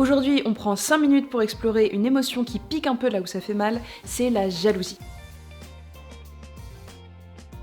Aujourd'hui, on prend 5 minutes pour explorer une émotion qui pique un peu là où ça fait mal, c'est la jalousie.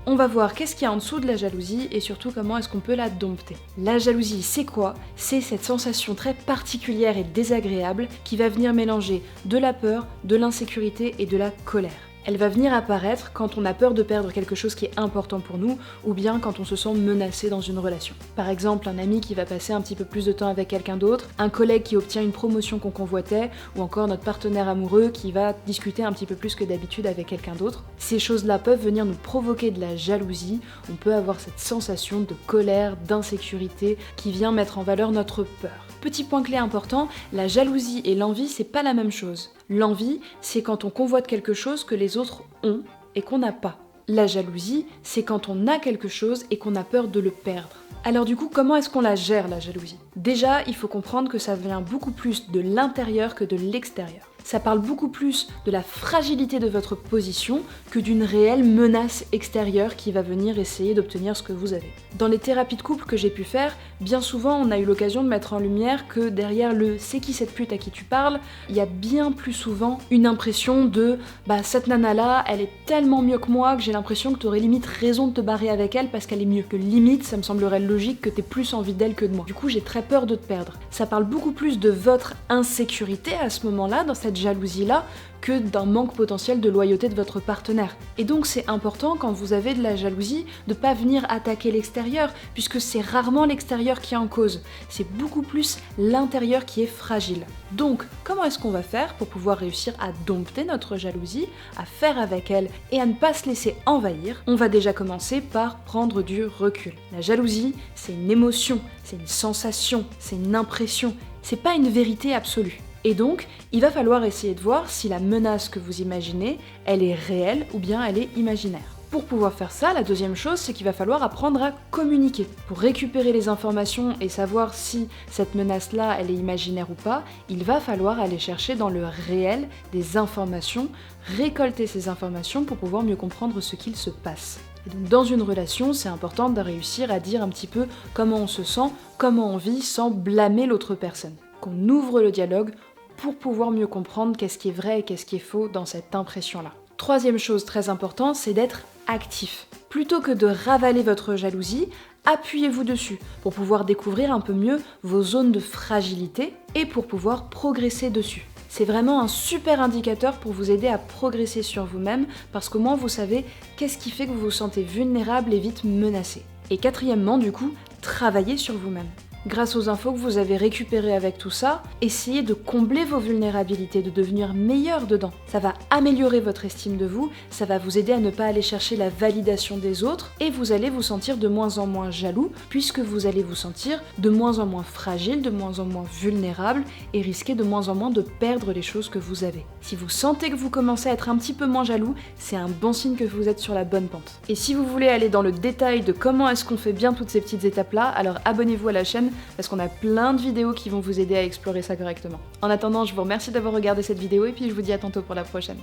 On va voir qu'est-ce qu'il y a en dessous de la jalousie et surtout comment est-ce qu'on peut la dompter. La jalousie, c'est quoi? C'est cette sensation très particulière et désagréable qui va venir mélanger de la peur, de l'insécurité et de la colère. Elle va venir apparaître quand on a peur de perdre quelque chose qui est important pour nous ou bien quand on se sent menacé dans une relation. Par exemple, un ami qui va passer un petit peu plus de temps avec quelqu'un d'autre, un collègue qui obtient une promotion qu'on convoitait ou encore notre partenaire amoureux qui va discuter un petit peu plus que d'habitude avec quelqu'un d'autre. Ces choses-là peuvent venir nous provoquer de la jalousie, on peut avoir cette sensation de colère, d'insécurité qui vient mettre en valeur notre peur. Petit point clé important, la jalousie et l'envie, c'est pas la même chose. L'envie, c'est quand on convoite quelque chose que les autres ont et qu'on n'a pas. La jalousie, c'est quand on a quelque chose et qu'on a peur de le perdre. Alors du coup, comment est-ce qu'on la gère, la jalousie? Déjà, il faut comprendre que ça vient beaucoup plus de l'intérieur que de l'extérieur. Ça parle beaucoup plus de la fragilité de votre position que d'une réelle menace extérieure qui va venir essayer d'obtenir ce que vous avez. Dans les thérapies de couple que j'ai pu faire, bien souvent on a eu l'occasion de mettre en lumière que derrière le « c'est qui cette pute à qui tu parles », il y a bien plus souvent une impression de « bah cette nana-là, elle est tellement mieux que moi que j'ai l'impression que t'aurais limite raison de te barrer avec elle parce qu'elle est mieux ». Que limite, ça me semblerait logique que t'aies plus envie d'elle que de moi. Du coup, j'ai très peur de te perdre. Ça parle beaucoup plus de votre insécurité à ce moment-là, dans cette jalousie-là, que d'un manque potentiel de loyauté de votre partenaire. Et donc c'est important quand vous avez de la jalousie de pas venir attaquer l'extérieur, puisque c'est rarement l'extérieur qui est en cause, c'est beaucoup plus l'intérieur qui est fragile. Donc comment est-ce qu'on va faire pour pouvoir réussir à dompter notre jalousie, à faire avec elle et à ne pas se laisser envahir? On va déjà commencer par prendre du recul. La jalousie, c'est une émotion, c'est une sensation, c'est une impression, c'est pas une vérité absolue. Et donc, il va falloir essayer de voir si la menace que vous imaginez, elle est réelle ou bien elle est imaginaire. Pour pouvoir faire ça, la deuxième chose, c'est qu'il va falloir apprendre à communiquer. Pour récupérer les informations et savoir si cette menace-là, elle est imaginaire ou pas, il va falloir aller chercher dans le réel des informations, récolter ces informations pour pouvoir mieux comprendre ce qu'il se passe. Et donc, dans une relation, c'est important de réussir à dire un petit peu comment on se sent, comment on vit, sans blâmer l'autre personne. Qu'on ouvre le dialogue pour pouvoir mieux comprendre qu'est-ce qui est vrai et qu'est-ce qui est faux dans cette impression-là. Troisième chose très importante, c'est d'être actif. Plutôt que de ravaler votre jalousie, appuyez-vous dessus pour pouvoir découvrir un peu mieux vos zones de fragilité et pour pouvoir progresser dessus. C'est vraiment un super indicateur pour vous aider à progresser sur vous-même parce qu'au moins vous savez qu'est-ce qui fait que vous vous sentez vulnérable et vite menacé. Et quatrièmement, du coup, travaillez sur vous-même. Grâce aux infos que vous avez récupérées avec tout ça, essayez de combler vos vulnérabilités, de devenir meilleur dedans. Ça va améliorer votre estime de vous, ça va vous aider à ne pas aller chercher la validation des autres et vous allez vous sentir de moins en moins jaloux puisque vous allez vous sentir de moins en moins fragile, de moins en moins vulnérable et risquer de moins en moins de perdre les choses que vous avez. Si vous sentez que vous commencez à être un petit peu moins jaloux, c'est un bon signe que vous êtes sur la bonne pente. Et si vous voulez aller dans le détail de comment est-ce qu'on fait bien toutes ces petites étapes-là, alors abonnez-vous à la chaîne parce qu'on a plein de vidéos qui vont vous aider à explorer ça correctement. En attendant, je vous remercie d'avoir regardé cette vidéo et puis je vous dis à tantôt pour la prochaine.